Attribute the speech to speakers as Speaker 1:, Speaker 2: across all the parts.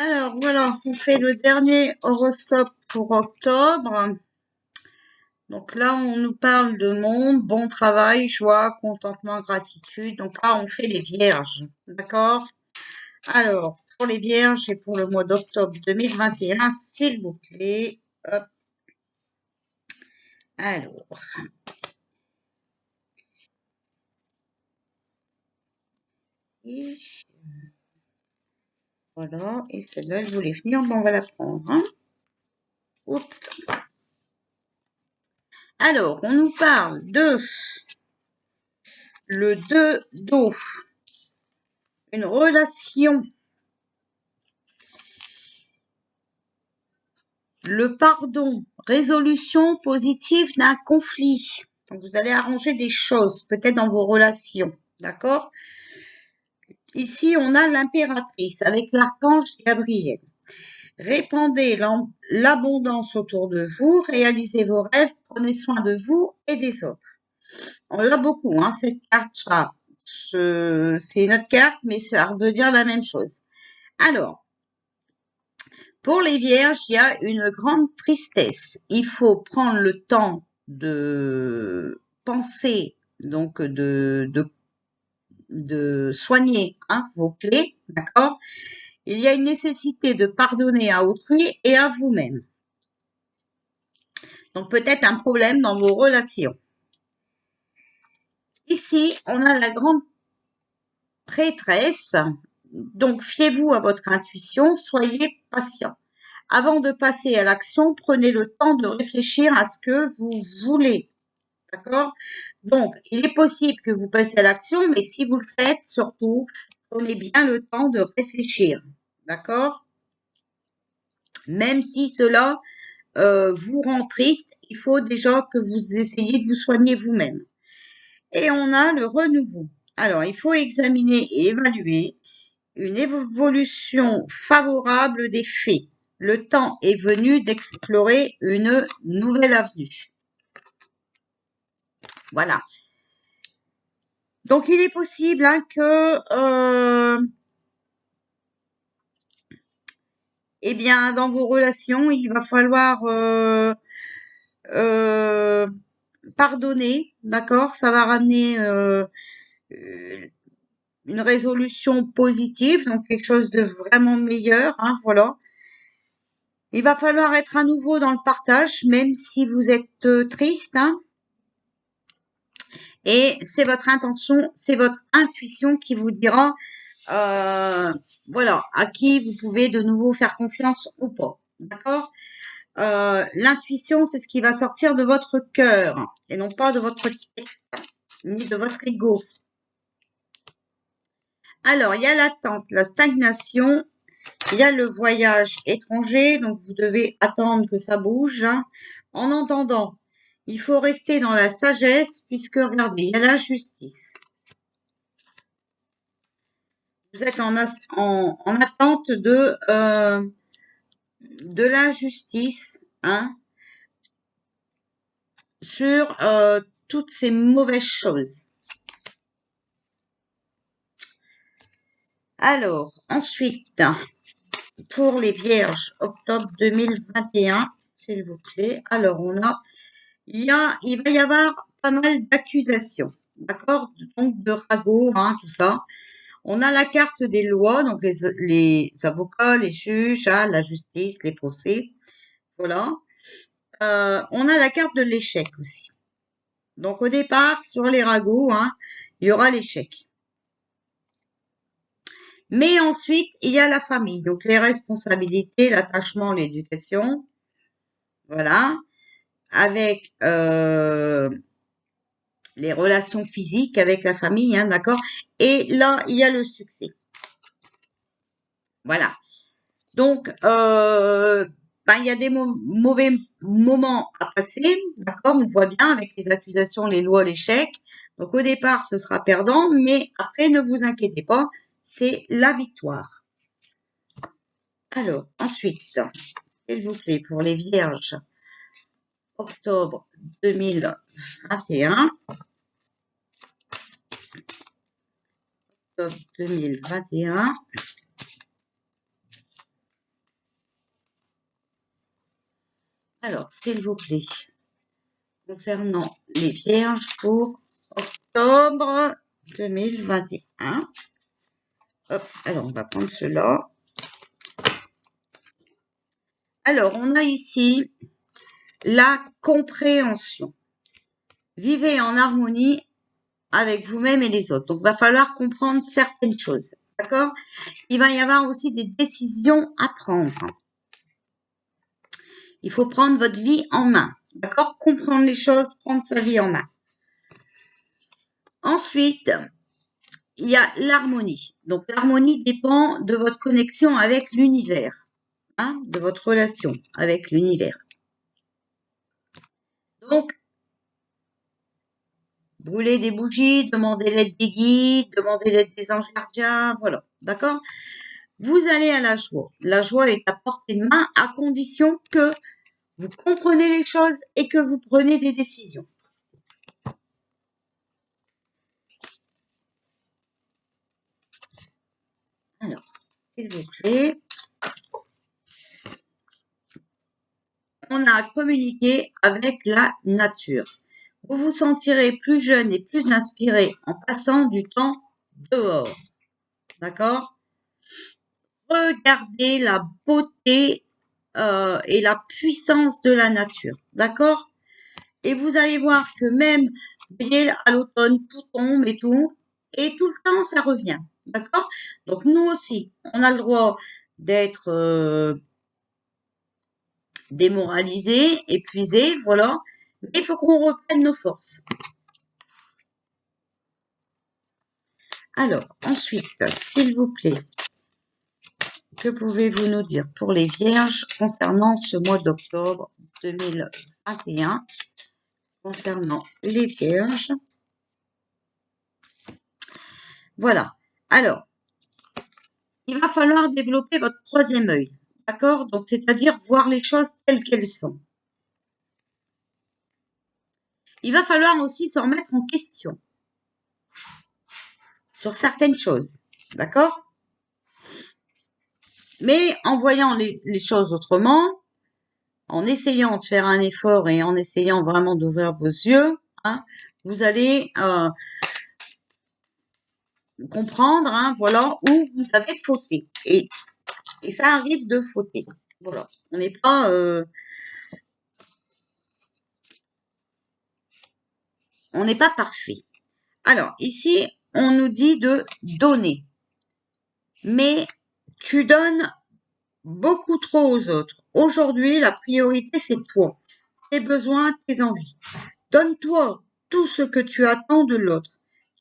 Speaker 1: Alors voilà, on fait le dernier horoscope pour octobre. Donc là, on nous parle de monde, bon travail, joie, contentement, gratitude. Donc là, on fait les vierges. D'accord? Alors, pour les vierges et pour le mois d'octobre 2021, s'il vous plaît. Hop. Alors, et voilà. Et celle-là, je voulais venir, mais on va la prendre. Hein. Oups. Alors, on nous parle de le 2 d'eau, une relation. Le pardon, résolution positive d'un conflit. Donc, vous allez arranger des choses, peut-être dans vos relations. D'accord? Ici, on a l'impératrice avec l'archange Gabriel. Répandez l'abondance autour de vous, réalisez vos rêves, prenez soin de vous et des autres. On l'a beaucoup, hein, cette carte-là. C'est une autre carte, mais ça veut dire la même chose. Alors, pour les vierges, il y a une grande tristesse. Il faut prendre le temps de penser, donc de soigner vos clés, d'accord? Il y a une nécessité de pardonner à autrui et à vous-même. Donc peut-être un problème dans vos relations. Ici, on a la grande prêtresse. Donc fiez-vous à votre intuition, soyez patient. Avant de passer à l'action, prenez le temps de réfléchir à ce que vous voulez. D'accord? Donc, il est possible que vous passiez à l'action, mais si vous le faites, surtout, prenez bien le temps de réfléchir. D'accord? Même si cela vous rend triste, il faut déjà que vous essayiez de vous soigner vous-même. Et on a le renouveau. Alors, il faut examiner et évaluer une évolution favorable des faits. Le temps est venu d'explorer une nouvelle avenue. Voilà. Donc, il est possible que, eh bien, dans vos relations, il va falloir euh, pardonner, d'accord? Ça va ramener une résolution positive, donc quelque chose de vraiment meilleur, hein, voilà. Il va falloir être à nouveau dans le partage, même si vous êtes triste, hein. Et c'est votre intention, c'est votre intuition qui vous dira, voilà, à qui vous pouvez de nouveau faire confiance ou pas, d'accord? L'intuition, c'est ce qui va sortir de votre cœur et non pas de votre tête ni de votre ego. Alors, il y a l'attente, la stagnation, il y a le voyage étranger, donc vous devez attendre que ça bouge. Hein. En entendant, il faut rester dans la sagesse puisque, regardez, il y a la justice. Vous êtes en attente de l'injustice, hein, sur toutes ces mauvaises choses. Alors, ensuite, pour les vierges, octobre 2021, s'il vous plaît. Alors, il va y avoir pas mal d'accusations, d'accord? Donc, de ragots, hein, tout ça. On a la carte des lois, donc les avocats, les juges, hein, la justice, les procès. Voilà. On a la carte de l'échec aussi. Donc, au départ, sur les ragots, hein, il y aura l'échec. Mais ensuite, il y a la famille, donc les responsabilités, l'attachement, l'éducation, voilà, avec les relations physiques avec la famille, hein, d'accord. Et là, il y a le succès, voilà. Donc, il y a des mauvais moments à passer, d'accord. On voit bien avec les accusations, les lois, l'échec. Donc, au départ, ce sera perdant, mais après, ne vous inquiétez pas, c'est la victoire. Alors, ensuite, s'il vous plaît, pour les vierges, octobre 2021. Octobre 2021. Alors, s'il vous plaît, concernant les vierges pour octobre 2021. Hop, alors on va prendre cela. Alors, on a ici la compréhension. Vivez en harmonie avec vous-même et les autres. Donc, il va falloir comprendre certaines choses. D'accord? Il va y avoir aussi des décisions à prendre. Il faut prendre votre vie en main. D'accord? Comprendre les choses, prendre sa vie en main. Ensuite, il y a l'harmonie. Donc, l'harmonie dépend de votre connexion avec l'univers, hein, de votre relation avec l'univers. Donc, brûlez des bougies, demandez l'aide des guides, demandez l'aide des anges gardiens, voilà. D'accord? Vous allez à la joie. La joie est à portée de main à condition que vous comprenez les choses et que vous prenez des décisions. Alors, s'il vous plaît. On a communiqué avec la nature. Vous vous sentirez plus jeune et plus inspiré en passant du temps dehors. D'accord? Regardez la beauté et la puissance de la nature. D'accord? Et vous allez voir que même, vous voyez, à l'automne, tout tombe et tout le temps, ça revient. D'accord? Donc, nous aussi, on a le droit d'être démoralisé, épuisé, voilà. Mais il faut qu'on reprenne nos forces. Alors, ensuite, s'il vous plaît, que pouvez-vous nous dire pour les vierges concernant ce mois d'octobre 2021, concernant les vierges? Voilà. Alors, il va falloir développer votre troisième œil. D'accord? Donc, c'est-à-dire voir les choses telles qu'elles sont. Il va falloir aussi se remettre en question sur certaines choses. D'accord? Mais en voyant les choses autrement, en essayant de faire un effort et en essayant vraiment d'ouvrir vos yeux, hein, vous allez comprendre, hein, voilà, où vous avez fauté. Et ça arrive de fauter. Voilà. On n'est pas... on n'est pas parfait. Alors, ici, on nous dit de donner. Mais tu donnes beaucoup trop aux autres. Aujourd'hui, la priorité, c'est toi. Tes besoins, tes envies. Donne-toi tout ce que tu attends de l'autre.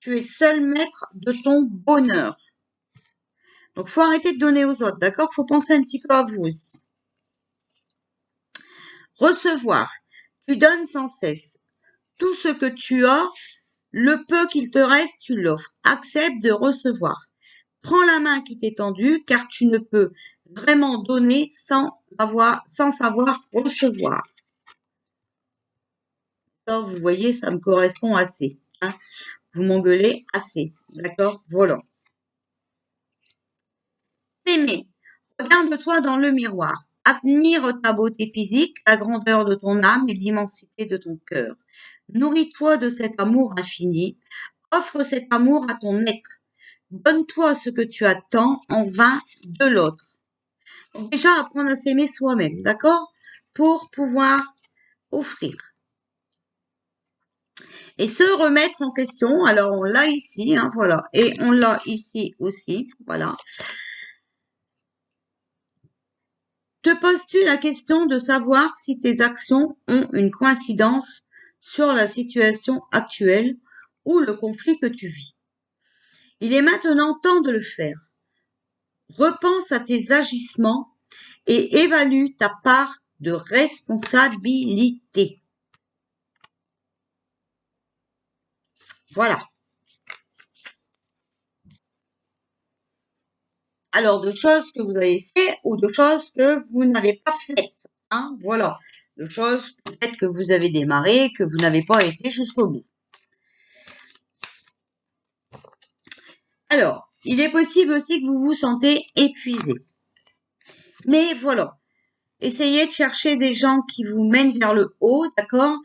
Speaker 1: Tu es seul maître de ton bonheur. Donc, faut arrêter de donner aux autres, d'accord? Faut penser un petit peu à vous aussi. Recevoir. Tu donnes sans cesse. Tout ce que tu as, le peu qu'il te reste, tu l'offres. Accepte de recevoir. Prends la main qui t'est tendue, car tu ne peux vraiment donner sans savoir recevoir. Ça, vous voyez, ça me correspond assez. Hein, vous m'engueulez assez. D'accord? Voilà. S'aimer. Regarde-toi dans le miroir. Admire ta beauté physique, la grandeur de ton âme et l'immensité de ton cœur. Nourris-toi de cet amour infini. Offre cet amour à ton être. Donne-toi ce que tu attends en vain de l'autre. Donc déjà, apprendre à s'aimer soi-même, d'accord? Pour pouvoir offrir. Et se remettre en question. Alors, on l'a ici, hein, voilà. Et on l'a ici aussi, voilà. Te poses-tu la question de savoir si tes actions ont une coïncidence sur la situation actuelle ou le conflit que tu vis? Il est maintenant temps de le faire. Repense à tes agissements et évalue ta part de responsabilité. Voilà. Alors, de choses que vous avez faites ou de choses que vous n'avez pas faites. Hein, voilà. De choses peut-être que vous avez démarré, que vous n'avez pas été jusqu'au bout. Alors, il est possible aussi que vous vous sentez épuisé. Mais voilà. Essayez de chercher des gens qui vous mènent vers le haut, d'accord?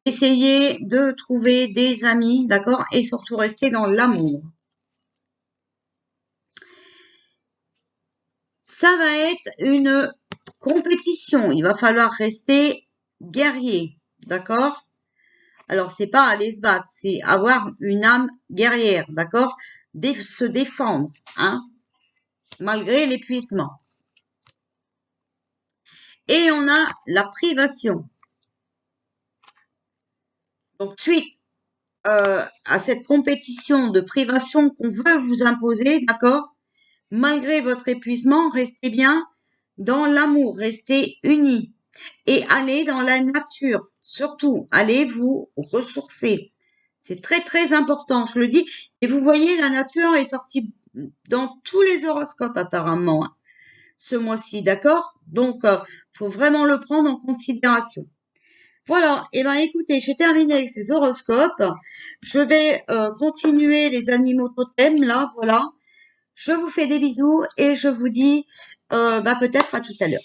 Speaker 1: Essayez de trouver des amis, d'accord? Et surtout rester dans l'amour. Ça va être une compétition. Il va falloir rester guerrier, d'accord? Alors, c'est pas aller se battre, c'est avoir une âme guerrière, d'accord? Se défendre, hein, malgré l'épuisement. Et on a la privation. Donc, suite à cette compétition de privation qu'on veut vous imposer, d'accord? Malgré votre épuisement, restez bien dans l'amour, restez unis et allez dans la nature. Surtout, allez vous ressourcer. C'est très très important, je le dis. Et vous voyez, la nature est sortie dans tous les horoscopes apparemment ce mois-ci, d'accord? Donc, faut vraiment le prendre en considération. Voilà, et ben écoutez, j'ai terminé avec ces horoscopes. Je vais continuer les animaux totems, là, voilà. Je vous fais des bisous et je vous dis peut-être à tout à l'heure.